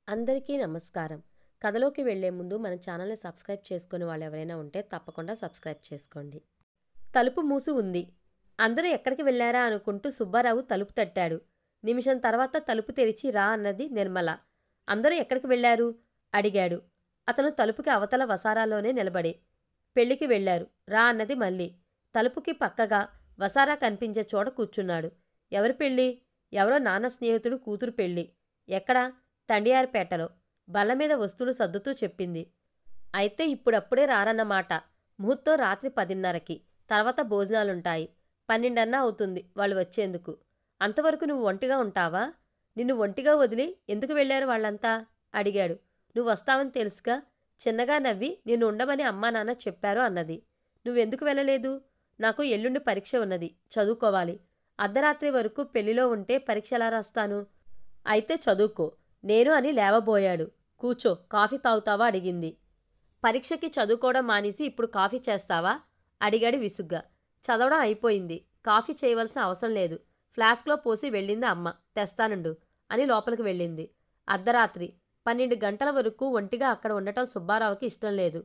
అందరికీ నమస్కారం. కథలోకి వెళ్లే ముందు మన ఛానల్ని సబ్స్క్రైబ్ చేసుకునే వాళ్ళు ఎవరైనా ఉంటే తప్పకుండా సబ్స్క్రైబ్ చేసుకోండి. తలుపు మూసి ఉంది. అందరూ ఎక్కడికి వెళ్లారా అనుకుంటూ సుబ్బారావు తలుపు తట్టాడు. నిమిషం తర్వాత తలుపు తెరిచి రా అన్నది నిర్మల. అందరూ ఎక్కడికి వెళ్లారు అడిగాడు. అతను తలుపుకి అవతల వసారాలోనే నిలబడి. పెళ్లికి వెళ్లారు రా అన్నది మళ్ళీ. తలుపుకి పక్కగా వసారా కనిపించే చోట కూర్చున్నాడు. ఎవరి పెళ్ళి? ఎవరో నాన్న స్నేహితుడు కూతురు పెళ్ళి. ఎక్కడా? తండియారిపేటలో. బల్లమీద వస్తువులు సర్దుతూ చెప్పింది. అయితే ఇప్పుడప్పుడే రారన్నమాట. ముహూర్తం రాత్రి 10:30కి. తర్వాత భోజనాలుంటాయి. 12 అవుతుంది వాళ్ళు వచ్చేందుకు. అంతవరకు నువ్వు ఒంటిగా ఉంటావా? నిన్ను ఒంటిగా వదిలి ఎందుకు వెళ్లారు వాళ్ళంతా అడిగాడు. నువ్వు వస్తావని తెలుసుగా. చిన్నగా నవ్వి నిన్ను ఉండమని అమ్మా నాన్న చెప్పారు అన్నది. నువ్వెందుకు వెళ్ళలేదు? నాకు ఎల్లుండి పరీక్ష ఉన్నది, చదువుకోవాలి. అర్ధరాత్రి వరకు పెళ్లిలో ఉంటే పరీక్ష ఎలా రాస్తాను? అయితే చదువుకో నేను అని లేవబోయాడు. కూచో, కాఫీ తాగుతావా అడిగింది. పరీక్షకి చదువుకోవడం మానేసి ఇప్పుడు కాఫీ చేస్తావా అడిగాడు విసుగ్గా. చదవడం అయిపోయింది, కాఫీ చేయవలసిన అవసరం లేదు. ఫ్లాస్క్లో పోసి వెళ్ళింది అమ్మ. తెస్తానుండు అని లోపలికి వెళ్ళింది. అర్ధరాత్రి 12 గంటల వరకు ఒంటిగా అక్కడ ఉండటం సుబ్బారావుకి ఇష్టం లేదు.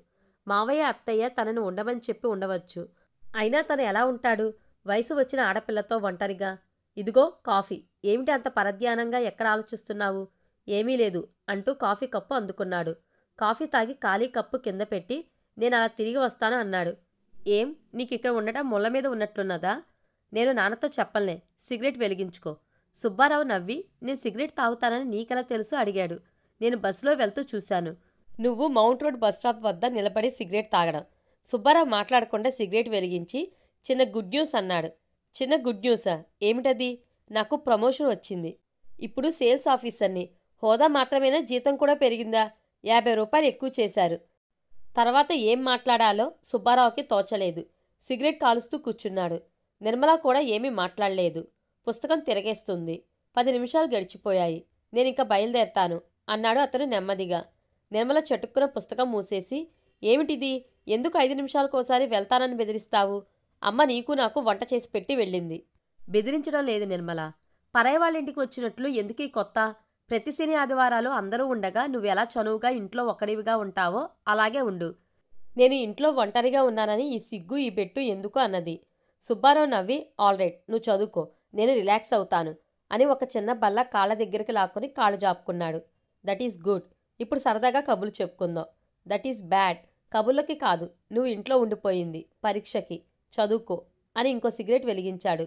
మావయ్య అత్తయ్య తనను ఉండమని చెప్పి ఉండవచ్చు. అయినా తను ఎలా ఉంటాడు వయసు వచ్చిన ఆడపిల్లతో ఒంటరిగా? ఇదిగో కాఫీ. ఏమిటి అంత పరధ్యానంగా ఎక్కడ ఆలోచిస్తున్నావు? ఏమీ లేదు అంటూ కాఫీ కప్పు అందుకున్నాడు. కాఫీ తాగి ఖాళీ కప్పు కింద పెట్టి నేను అలా తిరిగి వస్తాను అన్నాడు. ఏం నీకిక్కడ ఉండటం ముళ్ళ మీద ఉన్నట్లున్నదా? నేను నాన్నతో చెప్పలనే. సిగరెట్ వెలిగించుకో. సుబ్బారావు నవ్వి నేను సిగరెట్ తాగుతానని నీకెలా తెలుసు అడిగాడు. నేను బస్సులో వెళ్తూ చూశాను. నువ్వు మౌంట్ రోడ్ బస్టాప్ వద్ద నిలబడి సిగరెట్ తాగడం. సుబ్బారావు మాట్లాడకుండా సిగరెట్ వెలిగించి చిన్న గుడ్ న్యూస్ అన్నాడు. చిన్న గుడ్ న్యూసా? ఏమిటది? నాకు ప్రమోషన్ వచ్చింది. ఇప్పుడు సేల్స్ ఆఫీసర్ని. హోదా మాత్రమేనా, జీతం కూడా పెరిగిందా? 50 రూపాయలు ఎక్కువ చేశారు. తర్వాత ఏం మాట్లాడాలో సుబ్బారావుకి తోచలేదు. సిగరెట్ కాలుస్తూ కూర్చున్నాడు. నిర్మల కూడా ఏమీ మాట్లాడలేదు. పుస్తకం తిరగేస్తుంది. 10 నిమిషాలు గడిచిపోయాయి. నేనింక బయలుదేరతాను అన్నాడు అతను నెమ్మదిగా. నిర్మల చటుక్కున పుస్తకం మూసేసి ఏమిటిది? ఎందుకు 5 నిమిషాలకోసారి వెళ్తానని బెదిరిస్తావు? అమ్మ నీకు నాకు వంట చేసి పెట్టి వెళ్ళింది. బెదిరించడం లేదు నిర్మల. పరాయి వాళ్ళింటికి వచ్చినట్లు ఎందుకీ కొత్త? ప్రతి శని ఆదివారాలు అందరూ ఉండగా నువ్వెలా చనువుగా ఇంట్లో ఒక్కడివిగా ఉంటావో అలాగే ఉండు. నేను ఇంట్లో ఒంటరిగా ఉన్నానని ఈ సిగ్గు ఈ బెట్టు ఎందుకు అన్నది. సుబ్బారావు నవ్వి ఆల్రైట్, నువ్వు చదువుకో, నేను రిలాక్స్ అవుతాను అని ఒక చిన్న బల్ల కాళ్ళ దగ్గరికి లాక్కొని కాళ్ళు జాపుకున్నాడు. That is good. ఇప్పుడు సరదాగా కబుర్లు చెప్పుకుందాం. That is bad. కబుర్లకి కాదు, నువ్వు ఇంట్లో ఉండిపోయింది పరీక్షకి. చదువుకో అని ఇంకో సిగరెట్ వెలిగించాడు.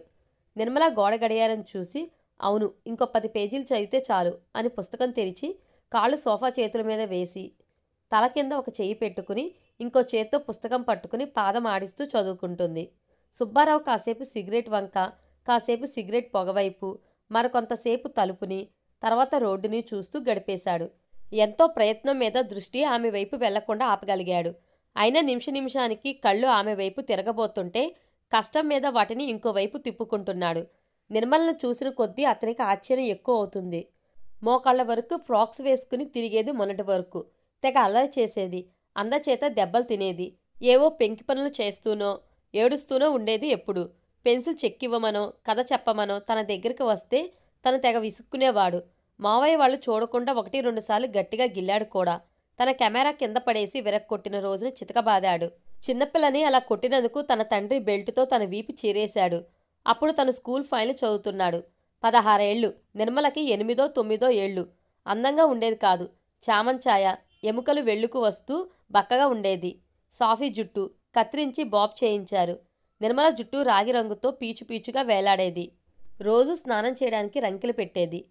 నిర్మల గోడ గడియారం చూసి అవును, ఇంకో 10 పేజీలు చదివితే చాలు అని పుస్తకం తెరిచి కాళ్ళు సోఫా చేతుల మీద వేసి తల కింద ఒక చెయ్యి పెట్టుకుని ఇంకో చేత్తో పుస్తకం పట్టుకుని పాదం ఆడిస్తూ చదువుకుంటుంది. సుబ్బారావు కాసేపు సిగరెట్ వంక, కాసేపు సిగరెట్ పొగవైపు, మరికొంతసేపు తలుపుని, తర్వాత రోడ్డుని చూస్తూ గడిపేశాడు. ఎంతో ప్రయత్నం మీద దృష్టి ఆమె వైపు వెళ్లకుండా ఆపగలిగాడు. అయినా నిమిషానికి కళ్ళు ఆమె వైపు తిరగబోతుంటే కష్టం మీద వాటిని ఇంకోవైపు తిప్పుకుంటున్నాడు. నిర్మలను చూసిన కొద్దీ అతనికి ఆశ్చర్యం ఎక్కువ అవుతుంది. మోకాళ్ల వరకు ఫ్రాక్స్ వేసుకుని తిరిగేది మొన్నటి వరకు. తెగ అల్లరి చేసేది. అందచేత దెబ్బలు తినేది. ఏవో పెంకి పనులు చేస్తూనో ఏడుస్తూనో ఉండేది ఎప్పుడు. పెన్సిల్ చెక్కివ్వమనో కథ చెప్పమనో తన దగ్గరికి వస్తే తను తెగ విసుక్కునేవాడు. మావయ్య వాళ్ళు చూడకుండా 1-2 సార్లు గట్టిగా గిల్లాడు కూడా. తన కెమెరా కింద పడేసి విరక్కొట్టిన రోజున చితకబాదాడు. చిన్నపిల్లని అలా కొట్టినందుకు తన తండ్రి బెల్టుతో తన వీపు చీరేశాడు. అప్పుడు తను స్కూల్ ఫైనల్ చదువుతున్నాడు. 16 ఏళ్ళు. నిర్మలకి 8-9 ఏళ్ళు. అందంగా ఉండేది కాదు. చామంచాయ, ఎముకలు వెళ్లుకు వస్తూ బక్కగా ఉండేది. సాఫీ జుట్టు కత్తిరించి బాబ్ చేయించారు. నిర్మల జుట్టు రాగి రంగుతో పీచు పీచుగా వేలాడేది. రోజు స్నానం చేయడానికి రంకెలు పెట్టేది.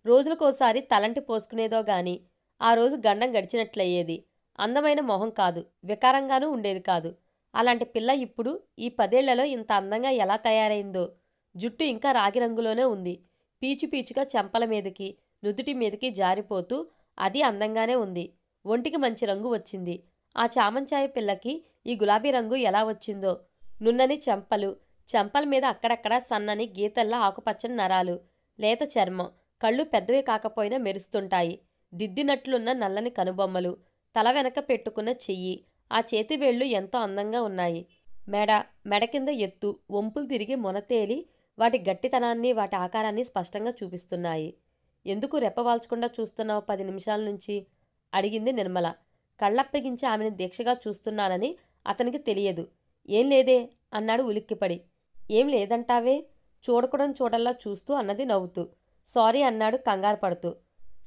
రోజులకోసారి తలంటి పోసుకునేదో గాని ఆ రోజు గండం గడిచినట్లయ్యేది. అందమైన మొహం కాదు, వికారంగానూ ఉండేది కాదు. అలాంటి పిల్ల ఇప్పుడు ఈ 10 ఏళ్లలో ఇంత అందంగా ఎలా తయారైందో. జుట్టు ఇంకా రాగి రంగులోనే ఉంది. పీచు పీచుగా చెంపల మీదకి, నుదుటి మీదకి జారిపోతూ అది అందంగానే ఉంది. ఒంటికి మంచి రంగు వచ్చింది. ఆ చామంచాయ పిల్లకి ఈ గులాబీ రంగు ఎలా వచ్చిందో. నున్నని చెంపలు, చెంపల మీద అక్కడక్కడ సన్నని గీతల్లా ఆకుపచ్చని నరాలు, లేత చర్మం, కళ్ళు పెద్దవి కాకపోయినా మెరుస్తుంటాయి. దిద్దినట్లున్న నల్లని కనుబొమ్మలు, తల వెనక పెట్టుకున్న చెయ్యి, ఆ చేతివేళ్లు ఎంతో అందంగా ఉన్నాయి. మెడ కింద ఎత్తు, వంపులు తిరిగి మొనతేలి వాటి గట్టితనాన్ని వాటి ఆకారాన్ని స్పష్టంగా చూపిస్తున్నాయి. ఎందుకు రెప్పవాల్చకుండా చూస్తున్నావు 10 నిమిషాల నుంచి అడిగింది నిర్మల. కళ్ళప్పగించి ఆమెను దీక్షగా చూస్తున్నానని అతనికి తెలియదు. ఏం లేదే అన్నాడు ఉలిక్కిపడి. ఏం లేదంటావే చూడకూడని చోటల్లా చూస్తూ అన్నది నవ్వుతూ. సారీ అన్నాడు కంగారు పడుతూ.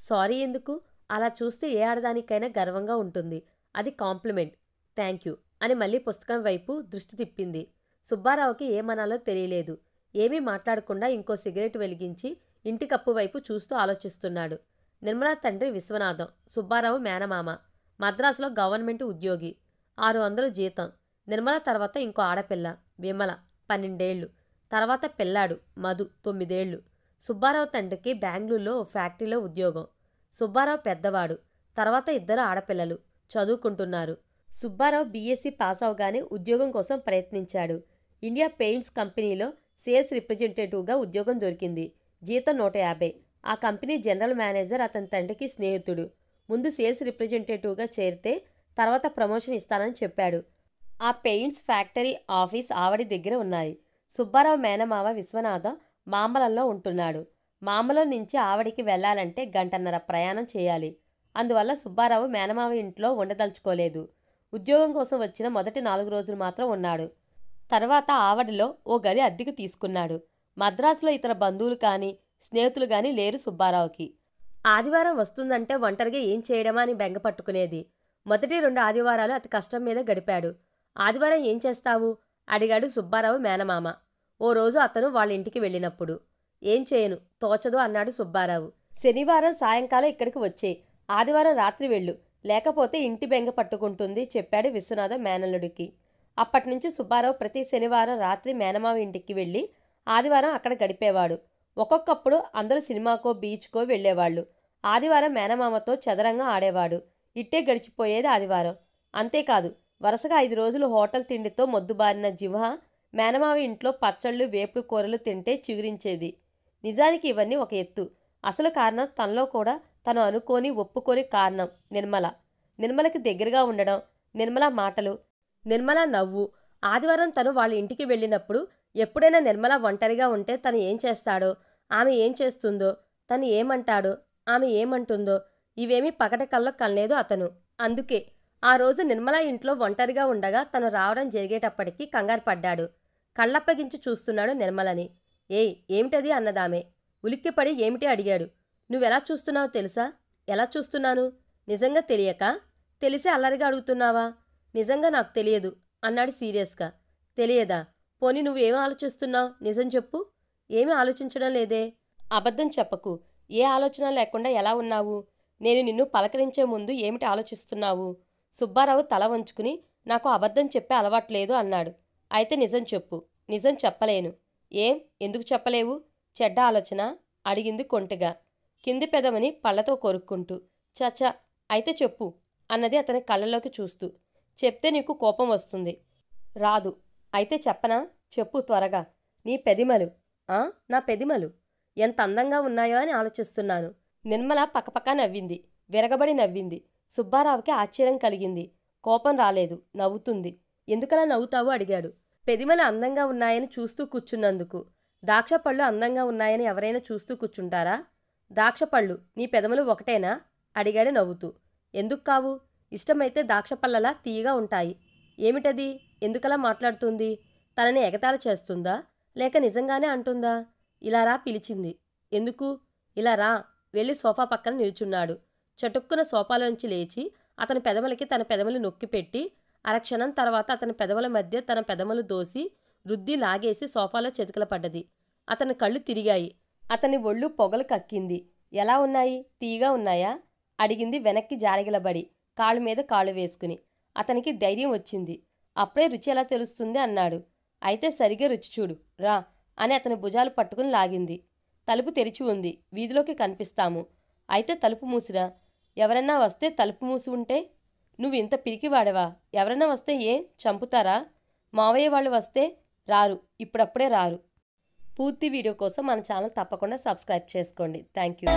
సారీ ఎందుకు? అలా చూస్తే ఏ ఆడదానికైనా గర్వంగా ఉంటుంది. అది కాంప్లిమెంట్. థ్యాంక్ యూ అని మళ్ళీ పుస్తకం వైపు దృష్టి తిప్పింది. సుబ్బారావుకి ఏమనాలో తెలియలేదు. ఏమీ మాట్లాడకుండా ఇంకో సిగరెట్ వెలిగించి ఇంటి కప్పు వైపు చూస్తూ ఆలోచిస్తున్నాడు. నిర్మల తండ్రి విశ్వనాథం, సుబ్బారావు మేనమామ. మద్రాసులో గవర్నమెంట్ ఉద్యోగి. 600 జీతం. నిర్మల తర్వాత ఇంకో ఆడపిల్ల విమల 12 ఏళ్లు. తర్వాత పిల్లాడు మధు 9 ఏళ్లు. సుబ్బారావు తండ్రికి బెంగళూరులో ఫ్యాక్టరీలో ఉద్యోగం. సుబ్బారావు పెద్దవాడు. తర్వాత 2 ఆడపిల్లలు చదువుకుంటున్నారు. సుబ్బారావు బీఎస్సీ పాస్ అవగానే ఉద్యోగం కోసం ప్రయత్నించాడు. ఇండియా పెయింట్స్ కంపెనీలో సేల్స్ రిప్రజెంటేటివ్గా ఉద్యోగం దొరికింది. జీతం 150. ఆ కంపెనీ జనరల్ మేనేజర్ అతని తండ్రికి స్నేహితుడు. ముందు సేల్స్ రిప్రజెంటేటివ్గా చేరితే తర్వాత ప్రమోషన్ ఇస్తానని చెప్పాడు. ఆ పెయింట్స్ ఫ్యాక్టరీ ఆఫీస్ ఆవిడి దగ్గర ఉన్నాయి. సుబ్బారావు మేనమామ విశ్వనాథం మామలంలో ఉంటున్నాడు. మామలం నుంచి ఆవిడికి వెళ్లాలంటే 1.5 గంటల ప్రయాణం చేయాలి. అందువల్ల సుబ్బారావు మేనమామ ఇంట్లో ఉండదలుచుకోలేదు. ఉద్యోగం కోసం వచ్చిన మొదటి 4 రోజులు మాత్రం ఉన్నాడు. తర్వాత ఆవడిలో ఓ గది అద్దెకు తీసుకున్నాడు. మద్రాసులో ఇతర బంధువులు కానీ స్నేహితులు కానీ లేరు సుబ్బారావుకి. ఆదివారం వస్తుందంటే ఒంటరిగా ఏం చేయడమా అని బెంగ పట్టుకునేది. మొదటి 2 ఆదివారాలు అతి కష్టం మీద గడిపాడు. ఆదివారం ఏం చేస్తావు అడిగాడు సుబ్బారావు మేనమామ ఓ రోజు అతను వాళ్ళ ఇంటికి వెళ్ళినప్పుడు. ఏం చేయను, తోచదు అన్నాడు సుబ్బారావు. శనివారం సాయంకాలం ఇక్కడికి వచ్చే, ఆదివారం రాత్రి వెళ్ళు, లేకపోతే ఇంటి బెంగ పట్టుకుంటుంది చెప్పాడు విశ్వనాథం మేనల్లుడికి. అప్పటినుంచి సుబ్బారావు ప్రతి శనివారం రాత్రి మేనమావ ఇంటికి వెళ్ళి ఆదివారం అక్కడ గడిపేవాడు. ఒక్కొక్కప్పుడు అందరూ సినిమాకో బీచ్కో వెళ్లేవాళ్లు. ఆదివారం మేనమామతో చదరంగం ఆడేవాడు. ఇట్టే గడిచిపోయేది ఆదివారం. అంతేకాదు, వరుసగా 5 రోజులు హోటల్ తిండితో మొద్దుబారిన జిహ్వ మేనమావ ఇంట్లో పచ్చళ్ళు వేపుడు కూరలు తింటే చిగురించేది. నిజానికి ఇవన్నీ ఒక ఎత్తు. అసలు కారణం తనలో కూడా తను అనుకోని ఒప్పుకోని కారణం నిర్మల. నిర్మలకి దగ్గరగా ఉండడం, నిర్మల మాటలు, నిర్మల నవ్వు. ఆదివారం తను వాళ్ళ ఇంటికి వెళ్ళినప్పుడు ఎప్పుడైనా నిర్మల ఒంటరిగా ఉంటే తను ఏం చేస్తాడో, ఆమె ఏం చేస్తుందో, తను ఏమంటాడో, ఆమె ఏమంటుందో ఇవేమీ పగటి కల్లో కనలేదు అతను. అందుకే ఆ రోజు నిర్మల ఇంట్లో ఒంటరిగా ఉండగా తను రావడం జరిగేటప్పటికీ కంగారు పడ్డాడు. కళ్ళప్పగించి చూస్తున్నాడు నిర్మలని. ఏయ్ ఏమిటది అన్నదామె. ఉలిక్కిపడి ఏమిటి అడిగాడు. నువ్వెలా చూస్తున్నావో తెలుసా? ఎలా చూస్తున్నాను? నిజంగా తెలియక? తెలిసే అల్లరిగా అడుగుతున్నావా? నిజంగా నాకు తెలియదు అన్నాడు సీరియస్గా. తెలియదా? పోనీ నువ్వేం ఆలోచిస్తున్నావు? నిజం చెప్పు. ఏమీ ఆలోచించడం లేదే. అబద్ధం చెప్పకు. ఏ ఆలోచన లేకుండా ఎలా ఉన్నావు? నేను నిన్ను పలకరించే ముందు ఏమిటి ఆలోచిస్తున్నావు? సుబ్బారావు తల వంచుకుని నాకు అబద్ధం చెప్పే అలవాట్లేదు అన్నాడు. అయితే నిజం చెప్పు. నిజం చెప్పలేను. ఏం? ఎందుకు చెప్పలేవు? చెడ్డ ఆలోచన అడిగింది కొంటెగా, కింది పెదవని పళ్లతో కొరుక్కుంటూ. చచా అయితే చెప్పు అన్నది అతని కళ్ళలోకి చూస్తూ. చెప్తే నీకు కోపం వస్తుంది. రాదు. అయితే చెప్పనా? చెప్పు త్వరగా. నీ పెదిమలు. నా పెదిమలు ఎంత అందంగా ఉన్నాయో అని ఆలోచిస్తున్నాను. నిర్మల పక్కపక్క నవ్వింది. విరగబడి నవ్వింది. సుబ్బారావుకి ఆశ్చర్యం కలిగింది. కోపం రాలేదు. నవ్వుతుంది. ఎందుకలా నవ్వుతావు అడిగాడు. పెదిమలు అందంగా ఉన్నాయని చూస్తూ కూర్చున్నందుకు. ద్రాక్షపళ్ళు అందంగా ఉన్నాయని ఎవరైనా చూస్తూ కూర్చుంటారా? ద్రాక్షపళ్ళు నీ పెదములు ఒకటేనా అడిగాడు నవ్వుతూ. ఎందుకు కావు? ఇష్టమైతే ద్రాక్షపళ్ళలా తీయగా ఉంటాయి. ఏమిటది? ఎందుకలా మాట్లాడుతుంది? తనని ఎగతాళి చేస్తుందా లేక నిజంగానే అంటుందా? ఇలా రా పిలిచింది. ఎందుకు? ఇలా రా. వెళ్ళి సోఫా పక్కన నిల్చున్నాడు. చటుక్కున సోఫాలోంచి లేచి అతని పెదవులకి తన పెదవులు నొక్కిపెట్టి అరక్షణం తర్వాత అతని పెదవుల మధ్య తన పెదవులు దోసి రుద్ది లాగేసి సోఫాలో చెతికిల పడ్డది. అతని కళ్ళు తిరిగాయి. అతని ఒళ్ళు పొగలు కక్కింది. ఎలా ఉన్నాయి? తీయగా ఉన్నాయా అడిగింది వెనక్కి జారిగిలబడి కాళ్ళు మీద కాళ్ళు వేసుకుని. అతనికి ధైర్యం వచ్చింది. అప్పుడే రుచి ఎలా తెలుస్తుంది అన్నాడు. అయితే సరిగ్గా రుచి చూడు రా అని అతని భుజాలు పట్టుకుని లాగింది. తలుపు తెరిచి ఉంది. వీధిలోకి కనిపిస్తాము. అయితే తలుపు మూసిరా. ఎవరన్నా వస్తే తలుపు మూసి ఉంటే? నువ్వు ఇంత పిరికివాడవా? ఎవరన్నా వస్తే చంపుతారా? మావయ్య వాళ్ళు వస్తే? రారు. ఇప్పుడప్పుడే రారు. పూర్తి వీడియో కోసం మన ఛానల్ తప్పకుండా సబ్స్క్రైబ్ చేసుకోండి. Thank you.